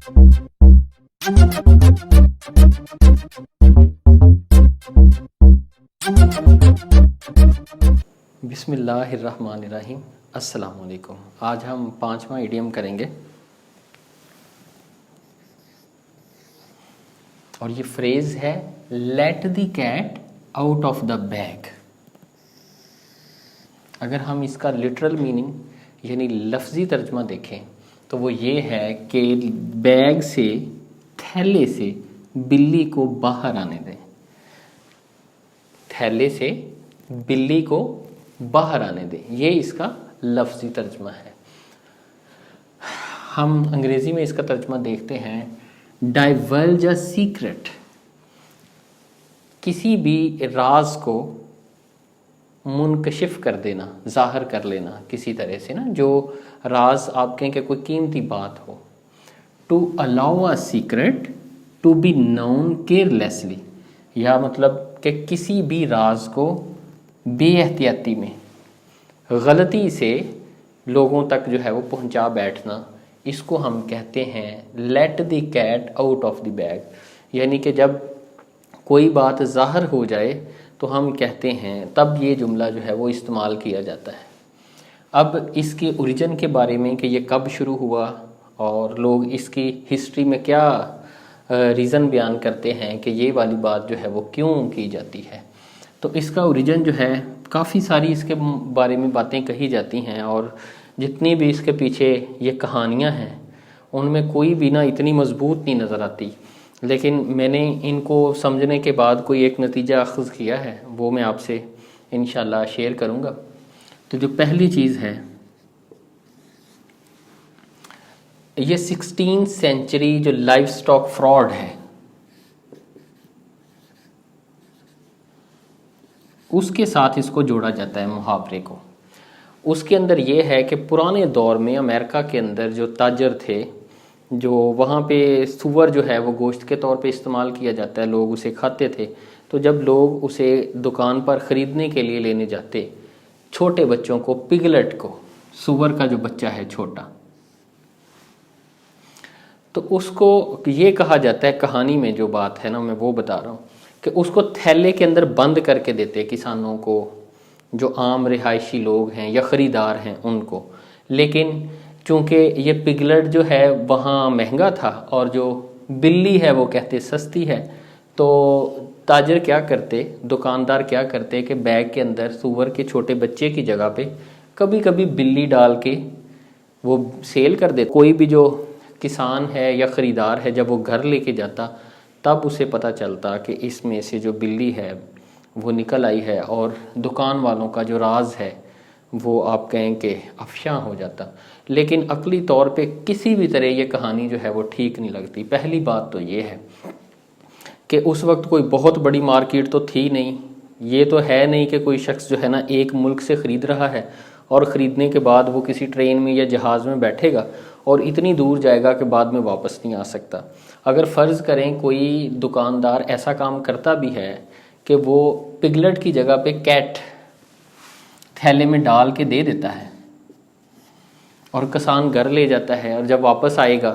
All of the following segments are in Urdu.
بسم اللہ الرحمن الرحیم. السلام علیکم. آج ہم 5واں ایڈیم کریں گے اور یہ فریز ہے let the cat out of the bag. اگر ہم اس کا لٹرل میننگ یعنی لفظی ترجمہ دیکھیں تو وہ یہ ہے کہ بیگ سے تھیلے سے بلی کو باہر آنے دیں. تھیلے سے بلی کو باہر آنے دیں، یہ اس کا لفظی ترجمہ ہے. ہم انگریزی میں اس کا ترجمہ دیکھتے ہیں ڈائیولج اے سیکرٹ. کسی بھی راز کو منکشف کر دینا، ظاہر کر لینا کسی طرح سے نا، جو راز آپ کہیں کہ کوئی قیمتی بات ہو. To allow a secret to be known carelessly, یا مطلب کہ کسی بھی راز کو بے احتیاطی میں غلطی سے لوگوں تک جو ہے وہ پہنچا بیٹھنا، اس کو ہم کہتے ہیں let the cat out of the bag. یعنی کہ جب کوئی بات ظاہر ہو جائے تو ہم کہتے ہیں، تب یہ جملہ جو ہے وہ استعمال کیا جاتا ہے. اب اس کے اوریجن کے بارے میں کہ یہ کب شروع ہوا اور لوگ اس کی ہسٹری میں کیا ریزن بیان کرتے ہیں کہ یہ والی بات جو ہے وہ کیوں کی جاتی ہے، تو اس کا اوریجن جو ہے کافی ساری اس کے بارے میں باتیں کہی جاتی ہیں، اور جتنی بھی اس کے پیچھے یہ کہانیاں ہیں ان میں کوئی بھی نہ اتنی مضبوط نہیں نظر آتی. لیکن میں نے ان کو سمجھنے کے بعد کوئی ایک نتیجہ اخذ کیا ہے، وہ میں آپ سے انشاءاللہ شیئر کروں گا. تو جو پہلی چیز ہے، یہ 16 سینچری جو لائف سٹاک فراڈ ہے اس کے ساتھ اس کو جوڑا جاتا ہے محاورے کو. اس کے اندر یہ ہے کہ پرانے دور میں امریکہ کے اندر جو تاجر تھے، جو وہاں پہ سور جو ہے وہ گوشت کے طور پہ استعمال کیا جاتا ہے، لوگ اسے کھاتے تھے. تو جب لوگ اسے دکان پر خریدنے کے لیے لینے جاتے، چھوٹے بچوں کو، پگلٹ کو، سور کا جو بچہ ہے چھوٹا، تو اس کو یہ کہا جاتا ہے، کہانی میں جو بات ہے نا میں وہ بتا رہا ہوں، کہ اس کو تھیلے کے اندر بند کر کے دیتے کسانوں کو، جو عام رہائشی لوگ ہیں یا خریدار ہیں ان کو. لیکن چونکہ یہ پگلٹ جو ہے وہاں مہنگا تھا اور جو بلی ہے وہ کہتے سستی ہے، تو تاجر کیا کرتے، دکاندار کیا کرتے کہ بیگ کے اندر سور کے چھوٹے بچے کی جگہ پہ کبھی کبھی بلی ڈال کے وہ سیل کر دیتے. کوئی بھی جو کسان ہے یا خریدار ہے جب وہ گھر لے کے جاتا تب اسے پتہ چلتا کہ اس میں سے جو بلی ہے وہ نکل آئی ہے، اور دکان والوں کا جو راز ہے وہ آپ کہیں کہ افشاں ہو جاتا. لیکن عقلی طور پہ کسی بھی طرح یہ کہانی جو ہے وہ ٹھیک نہیں لگتی. پہلی بات تو یہ ہے کہ اس وقت کوئی بہت بڑی مارکیٹ تو تھی نہیں. یہ تو ہے نہیں کہ کوئی شخص جو ہے نا ایک ملک سے خرید رہا ہے اور خریدنے کے بعد وہ کسی ٹرین میں یا جہاز میں بیٹھے گا اور اتنی دور جائے گا کہ بعد میں واپس نہیں آ سکتا. اگر فرض کریں کوئی دکاندار ایسا کام کرتا بھی ہے کہ وہ پگلٹ کی جگہ پہ کیٹ تھیلے میں ڈال کے دے دیتا ہے اور کسان گھر لے جاتا ہے، اور جب واپس آئے گا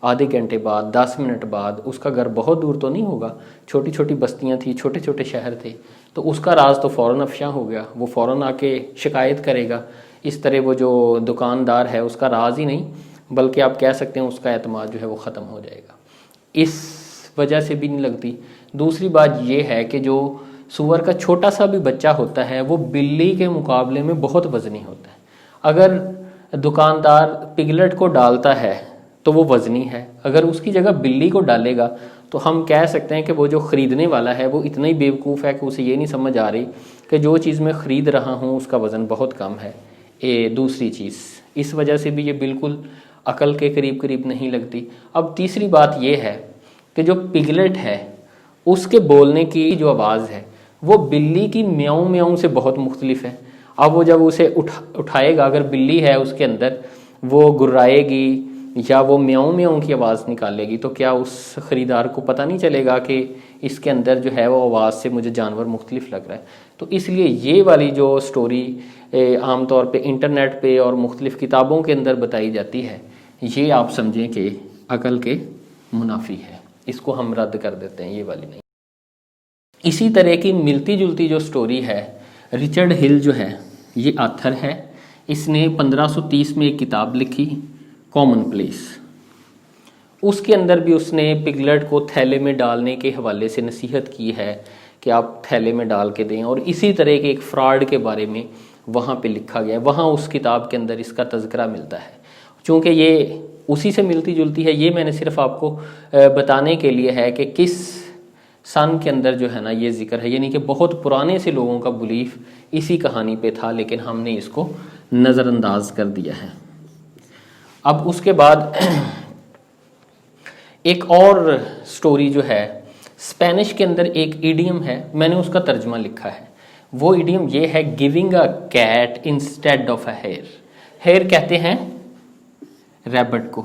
آدھے گھنٹے بعد، 10 منٹ بعد، اس کا گھر بہت دور تو نہیں ہوگا، چھوٹی چھوٹی بستیاں تھیں، چھوٹے چھوٹے شہر تھے، تو اس کا راز تو فوراً افشاں ہو گیا. وہ فوراً آ کے شکایت کرے گا. اس طرح وہ جو دکاندار ہے اس کا راز ہی نہیں بلکہ آپ کہہ سکتے ہیں اس کا اعتماد جو ہے وہ ختم ہو جائے گا. اس وجہ سے بھی نہیں لگتی. دوسری بات یہ ہے کہ جو سور کا چھوٹا سا بھی بچہ ہوتا ہے وہ بلی کے مقابلے میں بہت وزنی ہوتا ہے. اگر دکاندار پگلٹ کو ڈالتا ہے تو وہ وزنی ہے، اگر اس کی جگہ بلی کو ڈالے گا تو ہم کہہ سکتے ہیں کہ وہ جو خریدنے والا ہے وہ اتنا ہی بیوقوف ہے کہ اسے یہ نہیں سمجھ آ رہی کہ جو چیز میں خرید رہا ہوں اس کا وزن بہت کم ہے. دوسری چیز اس وجہ سے بھی یہ بالکل عقل کے قریب نہیں لگتی. اب تیسری بات یہ ہے کہ جو پگلٹ ہے اس کے بولنے کی جو آواز ہے وہ بلی کی میاؤں میاؤں سے بہت مختلف ہے. اب وہ جب اسے اٹھائے گا، اگر بلی ہے اس کے اندر، وہ گرائے گی یا وہ میاؤں میاؤں کی آواز نکالے گی، تو کیا اس خریدار کو پتہ نہیں چلے گا کہ اس کے اندر جو ہے وہ آواز سے مجھے جانور مختلف لگ رہا ہے. تو اس لیے یہ والی جو سٹوری عام طور پہ انٹرنیٹ پہ اور مختلف کتابوں کے اندر بتائی جاتی ہے، یہ آپ سمجھیں کہ عقل کے منافی ہے، اس کو ہم رد کر دیتے ہیں، یہ والی نہیں۔ اسی طرح کی ملتی جلتی جو سٹوری ہے، رچرڈ ہل جو ہے یہ آتھر ہے، اس نے 1530 میں ایک کتاب لکھی کامن پلیس۔ اس کے اندر بھی اس نے پگلٹ کو تھیلے میں ڈالنے کے حوالے سے نصیحت کی ہے کہ آپ تھیلے میں ڈال کے دیں، اور اسی طرح کے ایک فراڈ کے بارے میں وہاں پہ لکھا گیا ہے، وہاں اس کتاب کے اندر اس کا تذکرہ ملتا ہے۔ چونکہ یہ اسی سے ملتی جلتی ہے، یہ میں نے صرف آپ کو بتانے کے لیے ہے کہ کس سن کے اندر جو ہے نا یہ ذکر ہے، یعنی کہ بہت پرانے سے لوگوں کا بلیف اسی کہانی پہ تھا، لیکن ہم نے اس کو نظر انداز کر دیا ہے۔ اب اس کے بعد ایک اور سٹوری جو ہے، اسپینش کے اندر ایک ایڈیم ہے، میں نے اس کا ترجمہ لکھا ہے۔ وہ ایڈیم یہ ہے giving a cat instead of a hare. Hare کہتے ہیں ریبٹ کو۔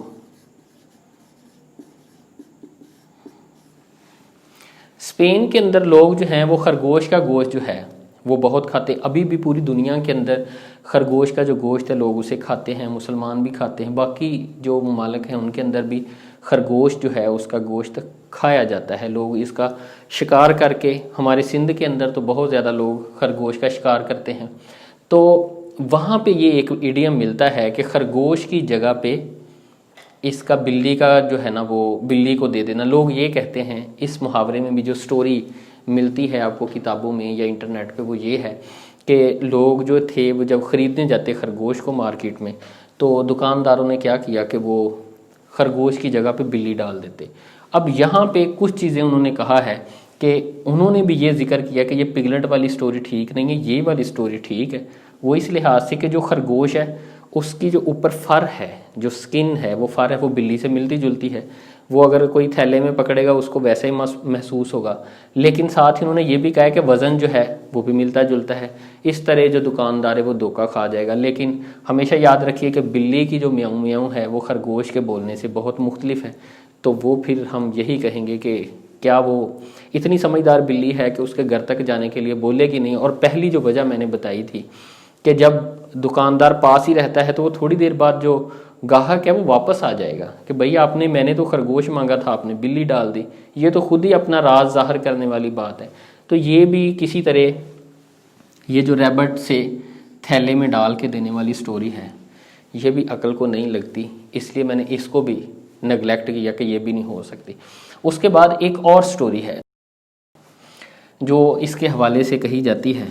اسپین کے اندر لوگ جو ہیں وہ خرگوش کا گوشت جو ہے وہ بہت کھاتے ہیں، ابھی بھی پوری دنیا کے اندر خرگوش کا جو گوشت ہے لوگ اسے کھاتے ہیں، مسلمان بھی کھاتے ہیں، باقی جو ممالک ہیں ان کے اندر بھی خرگوش جو ہے اس کا گوشت کھایا جاتا ہے، لوگ اس کا شکار کر کے، ہمارے سندھ کے اندر تو بہت زیادہ لوگ خرگوش کا شکار کرتے ہیں۔ تو وہاں پہ یہ ایک ایڈیم ملتا ہے کہ خرگوش کی جگہ پہ اس کا بلی کا جو ہے نا وہ بلی کو دے دینا۔ لوگ یہ کہتے ہیں، اس محاورے میں بھی جو سٹوری ملتی ہے آپ کو کتابوں میں یا انٹرنیٹ پہ، وہ یہ ہے کہ لوگ جو تھے وہ جب خریدنے جاتے خرگوش کو مارکیٹ میں، تو دکانداروں نے کیا کیا کہ وہ خرگوش کی جگہ پہ بلی ڈال دیتے۔ اب یہاں پہ کچھ چیزیں انہوں نے کہا ہے کہ انہوں نے بھی یہ ذکر کیا کہ یہ پگلٹ والی سٹوری ٹھیک نہیں ہے، یہ والی سٹوری ٹھیک ہے۔ وہ اس لحاظ سے کہ جو خرگوش ہے اس کی جو اوپر فر ہے، جو سکن ہے، وہ فر ہے، وہ بلی سے ملتی جلتی ہے، وہ اگر کوئی تھیلے میں پکڑے گا اس کو ویسا ہی محسوس ہوگا، لیکن ساتھ ہی انہوں نے یہ بھی کہا ہے کہ وزن جو ہے وہ بھی ملتا جلتا ہے، اس طرح جو دکاندار ہے وہ دھوکہ کھا جائے گا۔ لیکن ہمیشہ یاد رکھیے کہ بلی کی جو میاؤں میاؤں ہے وہ خرگوش کے بولنے سے بہت مختلف ہے، تو وہ پھر ہم یہی کہیں گے کہ کیا وہ اتنی سمجھدار بلی ہے کہ اس کے گھر تک جانے کے لیے بولے گی نہیں۔ اور پہلی جو وجہ میں نے بتائی تھی کہ جب دکاندار پاس ہی رہتا ہے تو وہ تھوڑی دیر بعد جو گاہک ہے وہ واپس آ جائے گا کہ بھئی میں نے تو خرگوش مانگا تھا، آپ نے بلی ڈال دی، یہ تو خود ہی اپنا راز ظاہر کرنے والی بات ہے۔ تو یہ بھی کسی طرح یہ جو ریبٹ سے تھیلے میں ڈال کے دینے والی سٹوری ہے یہ بھی عقل کو نہیں لگتی، اس لیے میں نے اس کو بھی نگلیکٹ کیا کہ یہ بھی نہیں ہو سکتی۔ اس کے بعد ایک اور سٹوری ہے جو اس کے حوالے سے کہی جاتی ہے،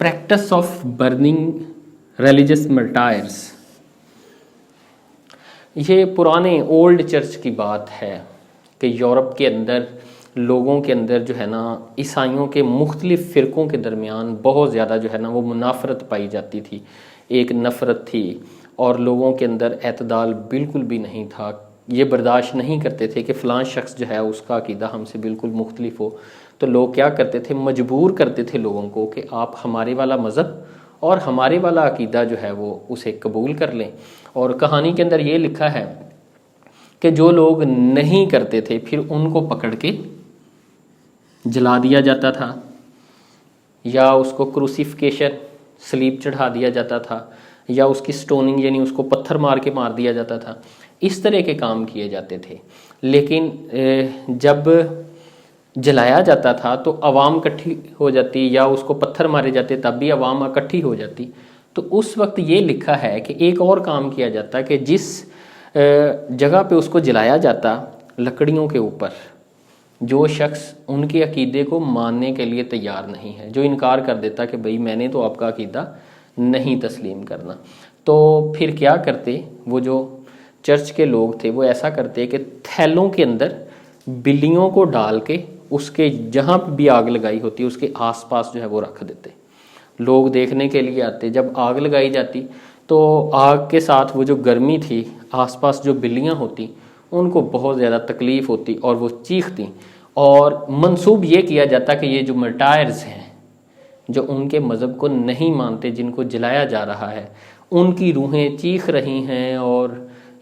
پریکٹس آف برننگ ریلیجس مرٹائرز۔ یہ پرانے اولڈ چرچ کی بات ہے کہ یورپ کے اندر لوگوں کے اندر جو ہے نا عیسائیوں کے مختلف فرقوں کے درمیان بہت زیادہ جو ہے نا وہ منافرت پائی جاتی تھی، ایک نفرت تھی، اور لوگوں کے اندر اعتدال بالکل بھی نہیں تھا۔ یہ برداشت نہیں کرتے تھے کہ فلاں شخص جو ہے اس کا عقیدہ ہم سے بالکل مختلف ہو، تو لوگ کیا کرتے تھے، مجبور کرتے تھے لوگوں کو کہ آپ ہمارے والا مذہب اور ہمارے والا عقیدہ جو ہے وہ اسے قبول کر لیں۔ اور کہانی کے اندر یہ لکھا ہے کہ جو لوگ نہیں کرتے تھے پھر ان کو پکڑ کے جلا دیا جاتا تھا، یا اس کو کروسیفکیشن سلیب چڑھا دیا جاتا تھا، یا اس کی سٹوننگ یعنی اس کو پتھر مار کے مار دیا جاتا تھا۔ اس طرح کے کام کیے جاتے تھے۔ لیکن جب جلایا جاتا تھا تو عوام اکٹھی ہو جاتی، یا اس کو پتھر مارے جاتے تب بھی عوام اکٹھی ہو جاتی۔ تو اس وقت یہ لکھا ہے کہ ایک اور کام کیا جاتا کہ جس جگہ پہ اس کو جلایا جاتا لکڑیوں کے اوپر، جو شخص ان کے عقیدے کو ماننے کے لیے تیار نہیں ہے، جو انکار کر دیتا کہ بھئی میں نے تو آپ کا عقیدہ نہیں تسلیم کرنا، تو پھر کیا کرتے وہ جو چرچ کے لوگ تھے، وہ ایسا کرتے کہ تھیلوں کے اندر بلیوں کو ڈال کے اس کے جہاں بھی آگ لگائی ہوتی اس کے آس پاس جو ہے وہ رکھ دیتے۔ لوگ دیکھنے کے لیے آتے، جب آگ لگائی جاتی تو آگ کے ساتھ وہ جو گرمی تھی، آس پاس جو بلیاں ہوتی ان کو بہت زیادہ تکلیف ہوتی اور وہ چیختی، اور منسوب یہ کیا جاتا کہ یہ جو مرٹائرز ہیں، جو ان کے مذہب کو نہیں مانتے، جن کو جلایا جا رہا ہے، ان کی روحیں چیخ رہی ہیں اور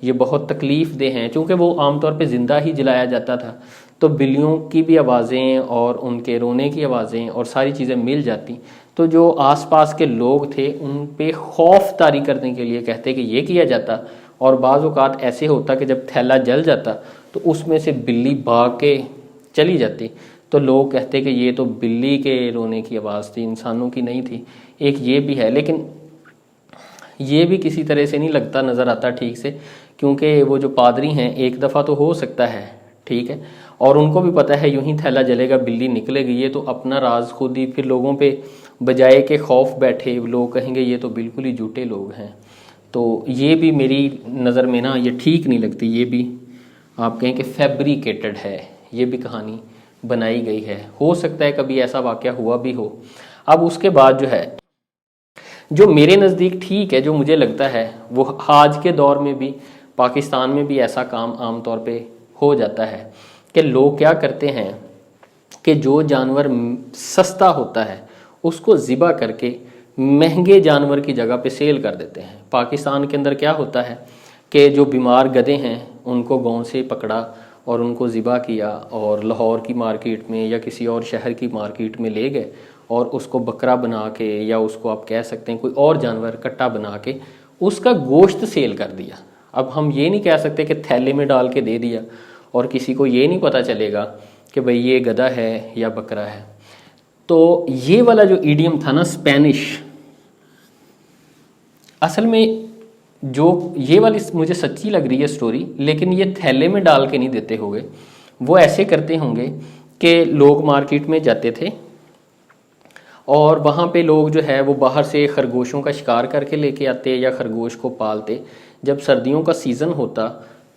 یہ بہت تکلیف دہ ہیں۔ چونکہ وہ عام طور پہ زندہ ہی جلایا جاتا تھا تو بلیوں کی بھی آوازیں اور ان کے رونے کی آوازیں اور ساری چیزیں مل جاتی، تو جو آس پاس کے لوگ تھے ان پہ خوف طاری کرنے کے لیے کہتے کہ یہ کیا جاتا، اور بعض اوقات ایسے ہوتا کہ جب تھیلا جل جاتا تو اس میں سے بلی بھاگ کے چلی جاتی، تو لوگ کہتے کہ یہ تو بلی کے رونے کی آواز تھی، انسانوں کی نہیں تھی۔ ایک یہ بھی ہے، لیکن یہ بھی کسی طرح سے نہیں لگتا، نظر آتا ٹھیک سے، کیونکہ وہ جو پادری ہیں ایک دفعہ تو ہو سکتا ہے، ٹھیک ہے، اور ان کو بھی پتہ ہے یوں ہی تھیلا جلے گا بلی نکلے گی، یہ تو اپنا راز خود ہی، پھر لوگوں پہ بجائے کہ خوف بیٹھے لوگ کہیں گے یہ تو بالکل ہی جھوٹے لوگ ہیں۔ تو یہ بھی میری نظر میں نا یہ ٹھیک نہیں لگتی، یہ بھی آپ کہیں کہ فیبریکیٹڈ ہے، یہ بھی کہانی بنائی گئی ہے، ہو سکتا ہے کبھی ایسا واقعہ ہوا بھی ہو۔ اب اس کے بعد جو ہے، جو میرے نزدیک ٹھیک ہے، جو مجھے لگتا ہے وہ آج کے دور میں بھی پاکستان میں بھی ایسا کام عام طور پہ ہو جاتا ہے کہ لوگ کیا کرتے ہیں کہ جو جانور سستا ہوتا ہے اس کو ذبح کر کے مہنگے جانور کی جگہ پہ سیل کر دیتے ہیں۔ پاکستان کے اندر کیا ہوتا ہے کہ جو بیمار گدھے ہیں ان کو گاؤں سے پکڑا اور ان کو ذبح کیا اور لاہور کی مارکیٹ میں یا کسی اور شہر کی مارکیٹ میں لے گئے اور اس کو بکرا بنا کے یا اس کو آپ کہہ سکتے ہیں کوئی اور جانور کٹا بنا کے اس کا گوشت سیل کر دیا۔ اب ہم یہ نہیں کہہ سکتے کہ تھیلے میں ڈال کے دے دیا اور کسی کو یہ نہیں پتہ چلے گا کہ بھئی یہ گدھا ہے یا بکرا ہے۔ تو یہ والا جو ایڈیم تھا نا اسپینش، اصل میں جو یہ والی مجھے سچی لگ رہی ہے سٹوری، لیکن یہ تھیلے میں ڈال کے نہیں دیتے ہوئے، وہ ایسے کرتے ہوں گے کہ لوگ مارکیٹ میں جاتے تھے اور وہاں پہ لوگ جو ہے وہ باہر سے خرگوشوں کا شکار کر کے لے کے آتے یا خرگوش کو پالتے۔ جب سردیوں کا سیزن ہوتا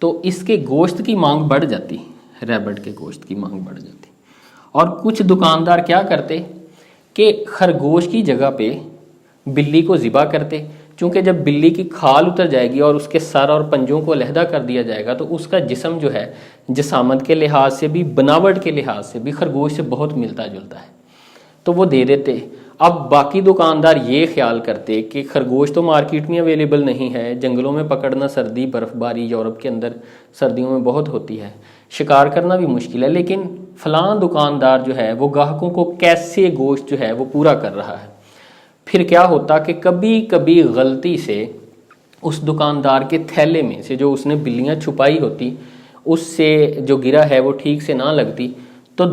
تو اس کے گوشت کی مانگ بڑھ جاتی، ریبٹ کے گوشت کی مانگ بڑھ جاتی، اور کچھ دکاندار کیا کرتے کہ خرگوش کی جگہ پہ بلی کو ذبح کرتے، چونکہ جب بلی کی کھال اتر جائے گی اور اس کے سر اور پنجوں کو علیحدہ کر دیا جائے گا تو اس کا جسم جو ہے جسامت کے لحاظ سے بھی بناوٹ کے لحاظ سے بھی خرگوش سے بہت ملتا جلتا ہے، تو وہ دے دیتے۔ اب باقی دکاندار یہ خیال کرتے کہ خرگوش تو مارکیٹ میں اویلیبل نہیں ہے، جنگلوں میں پکڑنا، سردی برف باری یورپ کے اندر سردیوں میں بہت ہوتی ہے، شکار کرنا بھی مشکل ہے، لیکن فلاں دکاندار جو ہے وہ گاہکوں کو کیسے گوشت جو ہے وہ پورا کر رہا ہے۔ پھر کیا ہوتا کہ کبھی کبھی غلطی سے اس دکاندار کے تھیلے میں سے جو اس نے بلیاں چھپائی ہوتی اس سے جو گرا ہے وہ ٹھیک سے نہ لگتی، تو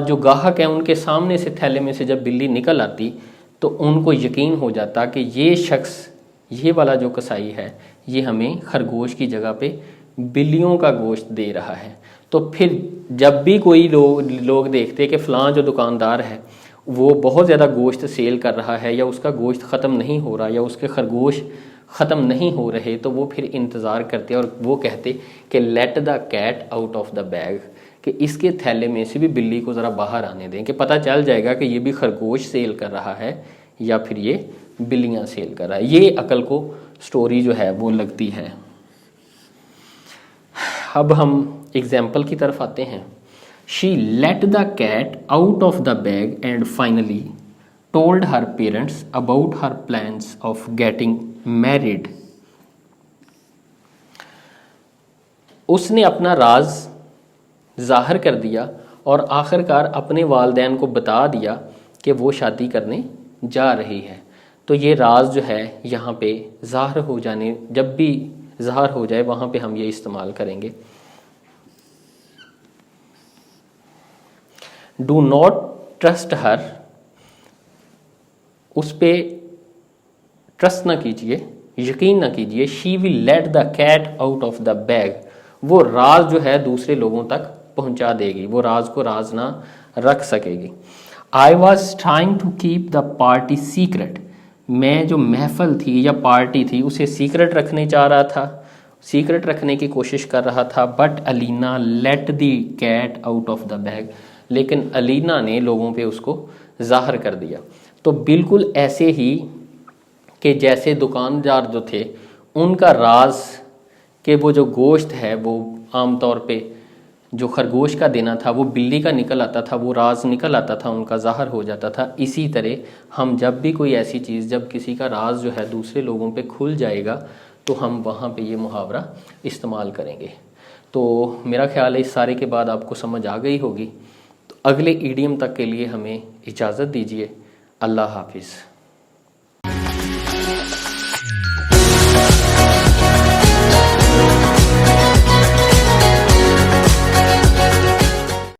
جو گاہک ہیں ان کے سامنے سے تھیلے میں سے جب بلی نکل آتی تو ان کو یقین ہو جاتا کہ یہ شخص، یہ والا جو کسائی ہے، یہ ہمیں خرگوش کی جگہ پہ بلیوں کا گوشت دے رہا ہے۔ تو پھر جب بھی کوئی لوگ دیکھتے کہ فلاں جو دکاندار ہے وہ بہت زیادہ گوشت سیل کر رہا ہے یا اس کا گوشت ختم نہیں ہو رہا یا اس کے خرگوش ختم نہیں ہو رہے، تو وہ پھر انتظار کرتے اور وہ کہتے کہ let the cat out of the bag, کہ اس کے تھیلے میں سے بھی بلی کو ذرا باہر آنے دیں کہ پتہ چل جائے گا کہ یہ بھی خرگوش سیل کر رہا ہے یا پھر یہ بلیاں سیل کر رہا ہے۔ یہ عقل کو سٹوری جو ہے وہ لگتی ہے۔ اب ہم ایگزامپل کی طرف آتے ہیں۔ She let the cat out of the bag and finally told her parents about her plans of getting married. اس نے اپنا راز ظاہر کر دیا اور آخر کار اپنے والدین کو بتا دیا کہ وہ شادی کرنے جا رہی ہے۔ تو یہ راز جو ہے یہاں پہ ظاہر ہو جانے، جب بھی ظاہر ہو جائے وہاں پہ ہم یہ استعمال کریں گے۔ ڈو ناٹ ٹرسٹ ہر، اس پہ ٹرسٹ نہ کیجئے، یقین نہ کیجئے۔ She will let the cat out of the bag, وہ راز جو ہے دوسرے لوگوں تک پہنچا دے گی، وہ راز کو راز نہ رکھ سکے گی۔ I was trying to keep the party secret, میں جو محفل تھی یا پارٹی تھی اسے سیکرٹ رکھنے چاہ رہا تھا، سیکرٹ رکھنے کی کوشش کر رہا تھا، but Elena let the cat out of the bag, لیکن الینا نے لوگوں پہ اس کو ظاہر کر دیا۔ تو بالکل ایسے ہی کہ جیسے دکاندار جو تھے ان کا راز کہ وہ جو گوشت ہے وہ عام طور پہ جو خرگوش کا دینا تھا وہ بلی کا نکل آتا تھا، وہ راز نکل آتا تھا، ان کا ظاہر ہو جاتا تھا، اسی طرح ہم جب بھی کوئی ایسی چیز، جب کسی کا راز جو ہے دوسرے لوگوں پہ کھل جائے گا تو ہم وہاں پہ یہ محاورہ استعمال کریں گے۔ تو میرا خیال ہے اس سارے کے بعد آپ کو سمجھ آ گئی ہوگی۔ تو اگلے ایڈیم تک کے لیے ہمیں اجازت دیجیے۔ اللہ حافظ۔